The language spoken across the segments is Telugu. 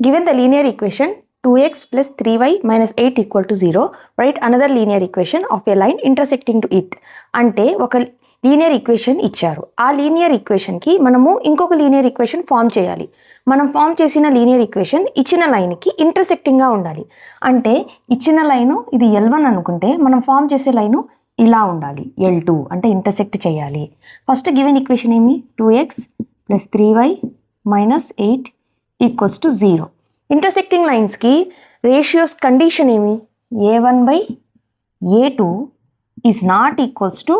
Given the linear equation 2x plus 3y minus 8 equal to 0, write another linear equation of a line intersecting to it. అంటే ఒక లీనియర్ ఈక్వేషన్ ఇచ్చారు. ఆ లీనియర్ ఈక్వేషన్కి మనము ఇంకొక లీనియర్ ఈక్వేషన్ ఫామ్ చేయాలి. మనం ఫామ్ చేసిన లీనియర్ ఈక్వేషన్ ఇచ్చిన లైన్కి ఇంటర్సెక్టింగ్గా ఉండాలి. అంటే ఇచ్చిన లైను ఇది L1 అనుకుంటే మనం ఫామ్ చేసే లైను ఇలా ఉండాలి, L2 అంటే ఇంటర్సెక్ట్ చేయాలి. ఫస్ట్ గివెన్ ఈక్వేషన్ ఏమి 2x plus 3y minus 8 equals to 0. Intersecting లైన్స్కి రేషియోస్ కండిషన్ ఏమి a1/a2 is not equals to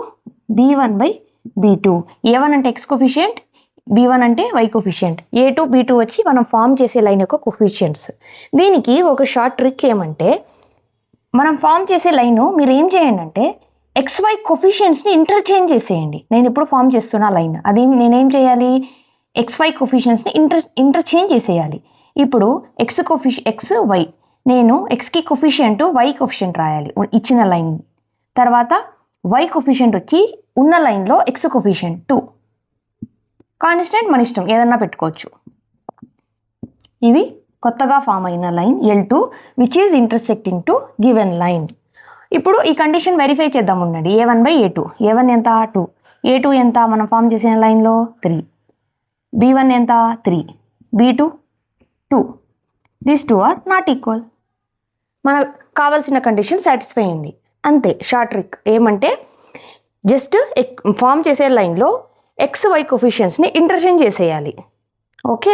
b1/b2. a1 అంటే x కోఫిషియంట్, b1 అంటే y కోఫిషియంట్, a2 b2 వచ్చి మనం ఫామ్ చేసే లైన్ యొక్క కోఫిషియంట్స్. దీనికి ఒక షార్ట్ ట్రిక్ ఏమంటే మనం ఫామ్ చేసే లైను మీరు ఏం చేయండి అంటే xy కోఫిషియంట్స్ని ఇంటర్చేంజ్ చేసేయండి. నేను ఇప్పుడు ఫామ్ చేస్తున్న లైన్ అది నేనేం చేయాలి, xy కోఫిషియంట్స్ని ఇంటర్చేంజ్ చేసేయాలి. ఇప్పుడు xy నేను xకి కోఫిషియంట్ y కోఫిషియంట్ రాయాలి ఇచ్చిన లైన్. తర్వాత y కోఫిషియంట్ వచ్చి ఉన్న లైన్లో x కోఫిషియంట్ 2. కాన్స్టెంట్ మన ఇష్టం ఏదన్నా పెట్టుకోవచ్చు. ఇది కొత్తగా ఫామ్ అయిన line L2 which is intersecting to given line. ఇప్పుడు ఈ కండిషన్ వెరిఫై చేద్దాం ఉండండి. a1/a2, a1 ఎంత 2, a2 ఎంత మనం ఫామ్ చేసిన లైన్లో 3, b1 ఎంత 3, b2 2. These 2 are not equal. మనకు కావాల్సిన కండిషన్ సాటిస్ఫై అయింది. అంతే షార్ట్ ట్రిక్ ఏమంటే జస్ట్ ఫామ్ చేసే లైన్లో XY కోఫిషియంట్స్ని ఇంటర్చేంజ్ చేసేయాలి. ఓకే.